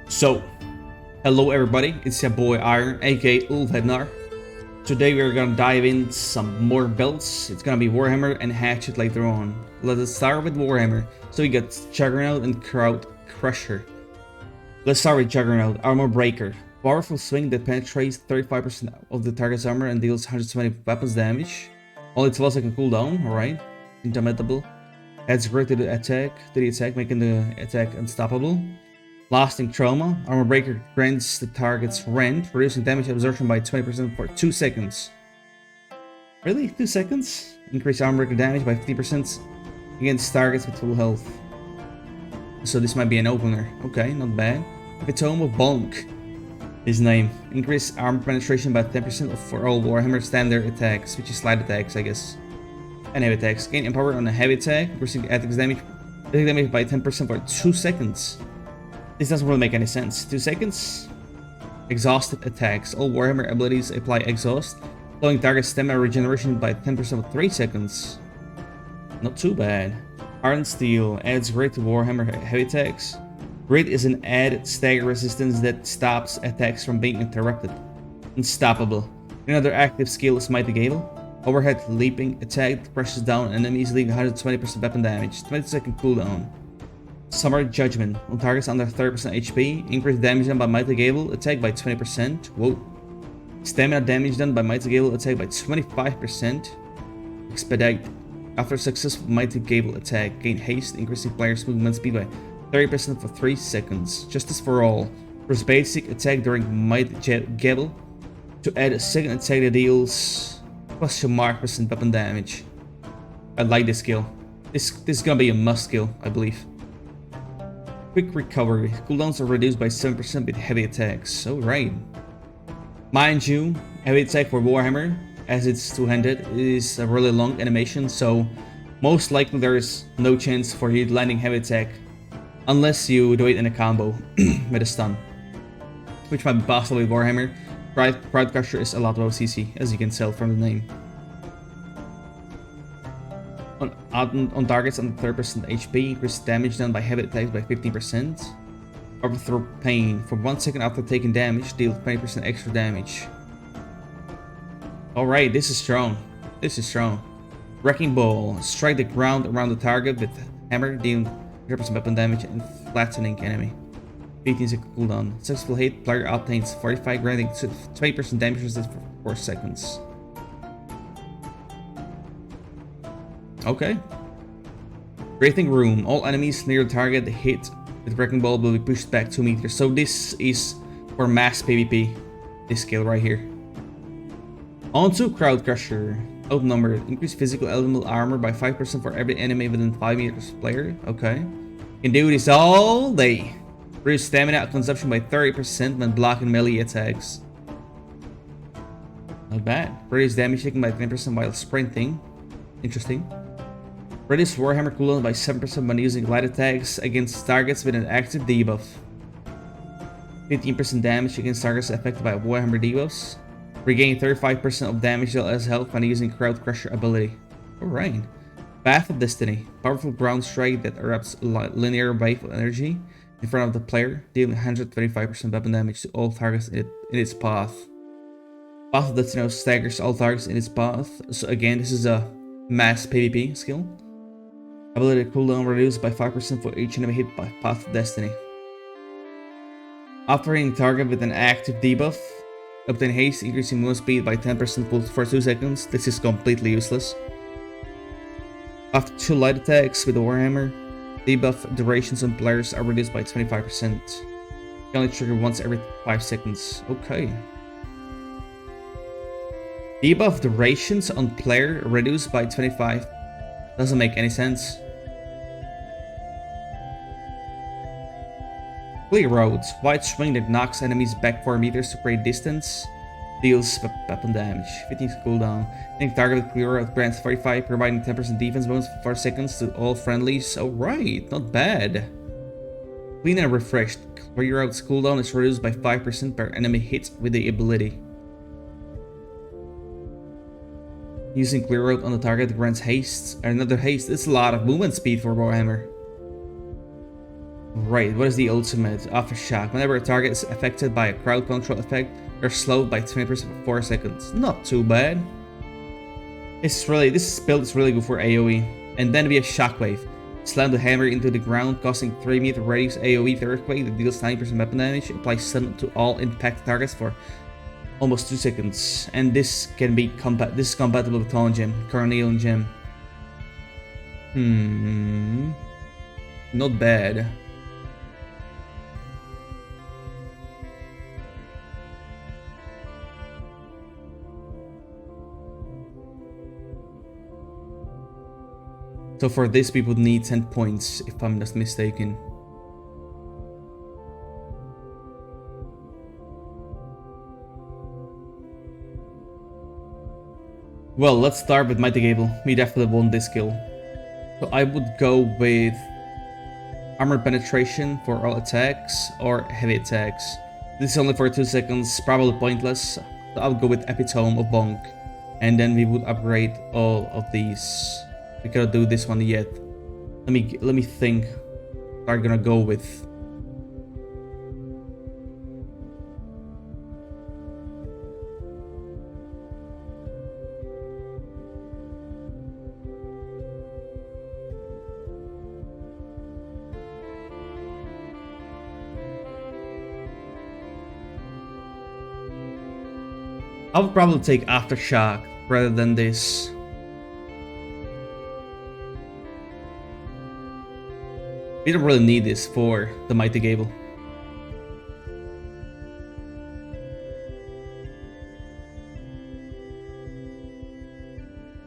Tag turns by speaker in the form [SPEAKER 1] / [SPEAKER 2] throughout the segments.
[SPEAKER 1] So, hello everybody, it's your boy Iron, aka Ulfhednar. Today we're gonna dive in some more builds. It's gonna be Warhammer and Hatchet later on. Let us start with Warhammer. So we got Juggernaut and Crowd Crusher. Let's start with Juggernaut, Armor Breaker. Powerful swing that penetrates 35% of the target's armor and deals 120 weapons damage. Only 12 second cooldown, alright. Intermittable. Adds great to the attack, making the attack unstoppable. Lasting Trauma. Armor Breaker grants the target's rend, reducing damage absorption by 20% for 2 seconds. Really? 2 seconds? Increase Armor Breaker damage by 50% against targets with full health. So this might be an opener. Okay, not bad. Tome of Bonk. His name. Increase armor penetration by 10% for all Warhammer standard attacks, which is light attacks, I guess. And heavy attacks. Gain empower on a heavy attack, increasing attacks damage by 10% for 2 seconds. This doesn't really make any sense. 2 seconds? Exhausted attacks. All Warhammer abilities apply exhaust, slowing target stamina regeneration by 10% for 3 seconds. Not too bad. Iron Steel adds Grit to Warhammer heavy attacks. Grit is an added stagger resistance that stops attacks from being interrupted. Unstoppable. Another active skill is Mighty Gavel. Overhead leaping attack that presses down enemies, leaving 120% weapon damage. 20 second cooldown. Summer Judgment. On targets under 30% HP, increase damage done by Mighty Gavel attack by 20%. Whoa. Stamina damage done by Mighty Gavel attack by 25%. Expedite. After successful Mighty Gavel attack, gain haste, increasing player's movement speed by 30% for 3 seconds. Justice for all. First basic attack during Mighty Gavel to add a second attack that deals +% weapon damage. I like this skill. This is gonna be a must skill, I believe. Quick recovery. Cooldowns are reduced by 7% with heavy attacks. Alright. Mind you, heavy attack for Warhammer, as it's two-handed, is a really long animation, so most likely there is no chance for you landing heavy attack unless you do it in a combo with a stun, which might be possible with Warhammer. Crowd Crusher is a lot of CC, as you can tell from the name. On targets under 30% HP, increase damage done by heavy attacks by 15%. Overthrow Pain. For 1 second after taking damage, deal 20% extra damage. Alright, this is strong. This is strong. Wrecking Ball. Strike the ground around the target with hammer, dealing 30% weapon damage and flattening enemy. 15 second cooldown. Successful hit, player obtains 45, granting 20% damage resistance for 4 seconds. Okay. Breathing Room. All enemies near the target hit with Wrecking Ball will be pushed back 2 meters. So this is for mass PvP. This skill right here. On to Crowd Crusher. Outnumbered. Increase physical elemental armor by 5% for every enemy within 5 meters of player. Okay. Can do this all day. Reduce stamina consumption by 30% when blocking melee attacks. Not bad. Reduce damage taken by 10% while sprinting. Interesting. Reduce Warhammer cooldown by 7% when using light attacks against targets with an active debuff. 15% damage against targets affected by Warhammer debuffs. Regain 35% of damage as health when using Crowd Crusher ability. Alright. Path of Destiny. Powerful ground strike that erupts a linear wave of energy in front of the player, dealing 125% weapon damage to all targets in its path. Path of Destiny staggers all targets in its path. So again, this is a mass PvP skill. Ability cooldown reduced by 5% for each enemy hit by Path of Destiny. After hitting target with an active debuff, obtain haste, increasing movement speed by 10% for 2 seconds. This is completely useless. After 2 light attacks with the Warhammer, debuff durations on players are reduced by 25%. You can only trigger once every 5 seconds. Okay. Debuff durations on player reduced by 25. Doesn't make any sense. Clear Roads. Wide swing that knocks enemies back 4 meters to create distance. Deals weapon damage. 15 cooldown. Think target with Clear Road grants 45, providing 10% defense bonus for 4 seconds to all friendlies. Alright, not bad. Clean and Refreshed. Clear Road's cooldown is reduced by 5% per enemy hit with the ability. Using Clear Road on the target grants haste. Another haste. It's a lot of movement speed for Warhammer. Right, what is the ultimate? Aftershock. Whenever a target is affected by a crowd control effect, they're slowed by 20% for 4 seconds. Not too bad. This build is really good for AoE. And then we have Shockwave. Slam the hammer into the ground, causing 3-meter radius AoE earthquake that deals 90% weapon damage. Applies stun to all impact targets for almost 2 seconds. And this can be compatible with Taunt Gem, Carnelian Gem. Not bad. So for this we would need 10 points, if I'm not mistaken. Well, let's start with Mighty Gavel. We definitely won this skill. So I would go with Armor Penetration for all attacks or heavy attacks. This is only for 2 seconds, probably pointless. So I'll go with Epitome of Bonk. And then we would upgrade all of these. We cannot do this one yet. Let me think. What are gonna go with? I would probably take Aftershock rather than this. We don't really need this for the Mighty Gavel.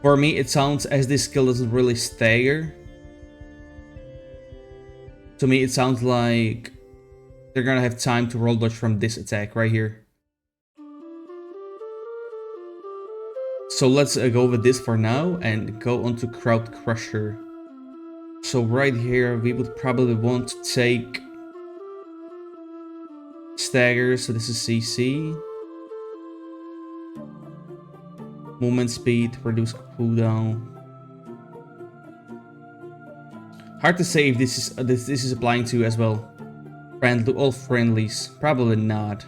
[SPEAKER 1] For me, it sounds as this skill doesn't really stagger. To me, it sounds like they're gonna have time to roll dodge from this attack right here. So let's go with this for now and go on to Crowd Crusher. So right here, we would probably want to take Stagger, so this is CC. Movement speed, reduce cooldown. Hard to say if this is applying to as well. All friendlies, probably not.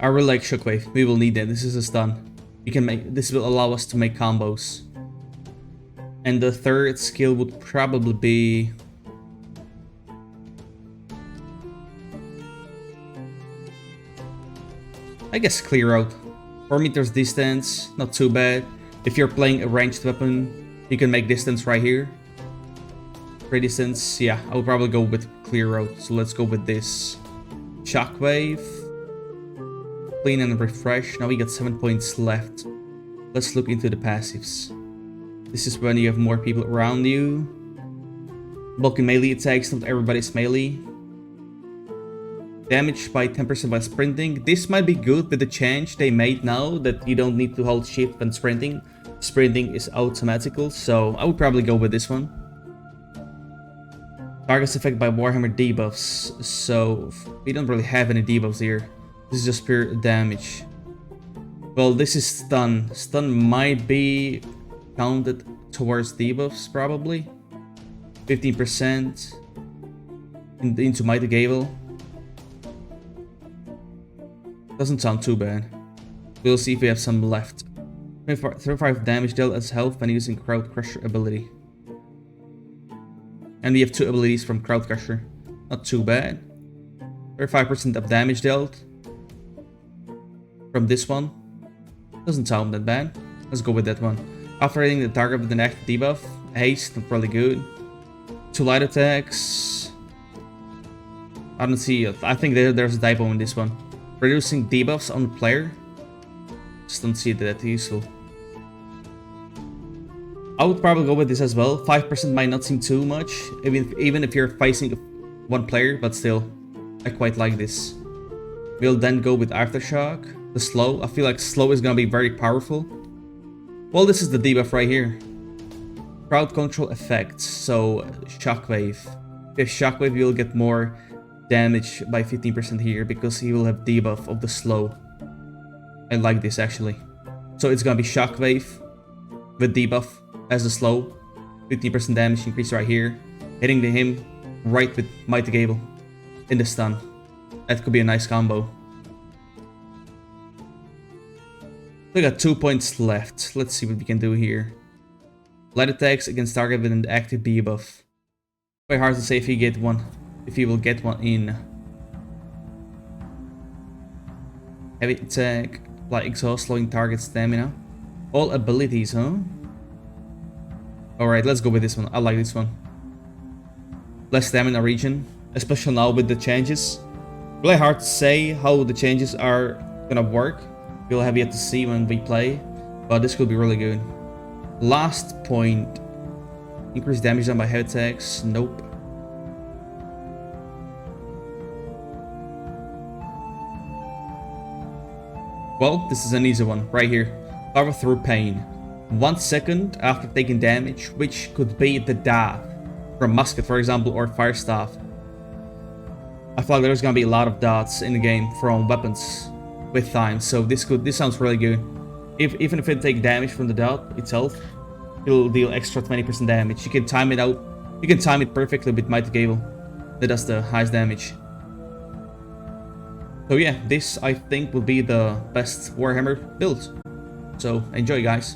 [SPEAKER 1] I really like Shockwave. We will need that. This is a stun. This will allow us to make combos. And the third skill would probably be I guess Clear Out. 4 meters distance, not too bad. If you're playing a ranged weapon, you can make distance right here. Great distance, yeah, I would probably go with Clear Out. So let's go with this. Shockwave. Clean and refresh. Now we got 7 points left. Let's look into the passives. This is when you have more people around you. Bulky melee attacks, not everybody's melee. Damage by 10% by sprinting. This might be good with the change they made now that you don't need to hold shift when sprinting. Sprinting is automatical, so I would probably go with this one. Targets affected by Warhammer debuffs. So we don't really have any debuffs here. This is just pure damage. Well, this is stun. Stun might be counted towards debuffs, probably. 15% into Mighty Gavel. Doesn't sound too bad. We'll see if we have some left. 35 damage dealt as health when using Crowd Crusher ability. And we have 2 abilities from Crowd Crusher. Not too bad. 35% of damage dealt from this one. Doesn't sound that bad. Let's go with that one. After hitting the target with an active debuff. Haste, not really good. 2 light attacks. I don't see it. I think there's a typo in this one. Reducing debuffs on the player. Just don't see that useful. I would probably go with this as well. 5% might not seem too much, even if you're facing one player, but still, I quite like this. We'll then go with Aftershock. The slow. I feel like slow is gonna be very powerful. Well, this is the debuff right here. Crowd control effects. So Shockwave. If Shockwave, you'll get more damage by 15% here because he will have debuff of the slow. I like this actually. So it's gonna be Shockwave with debuff as a slow. 50% damage increase right here. Hitting him right with Mighty Gavel in the stun. That could be a nice combo. We got 2 points left. Let's see what we can do here. Light attacks against target with an active debuff. Very hard to say if he will get one in. Heavy attack, like exhaust, slowing target stamina. All abilities, huh? Alright, let's go with this one. I like this one. Less stamina regen, especially now with the changes. Really hard to say how the changes are gonna work. We'll have yet to see when we play, but this could be really good. Last point. Increased damage done by heavy attacks. Nope. Well, this is an easy one, right here. Power through pain. 1 second after taking damage, which could be the death from musket, for example, or fire staff. I feel like there's gonna be a lot of dots in the game from weapons with time, so this sounds really good. Even if it takes damage from the dot itself, it'll deal extra 20% damage. You can time it out. You can time it perfectly with Mighty Gavel. That does the highest damage. So yeah, this I think will be the best Warhammer build. So enjoy, guys.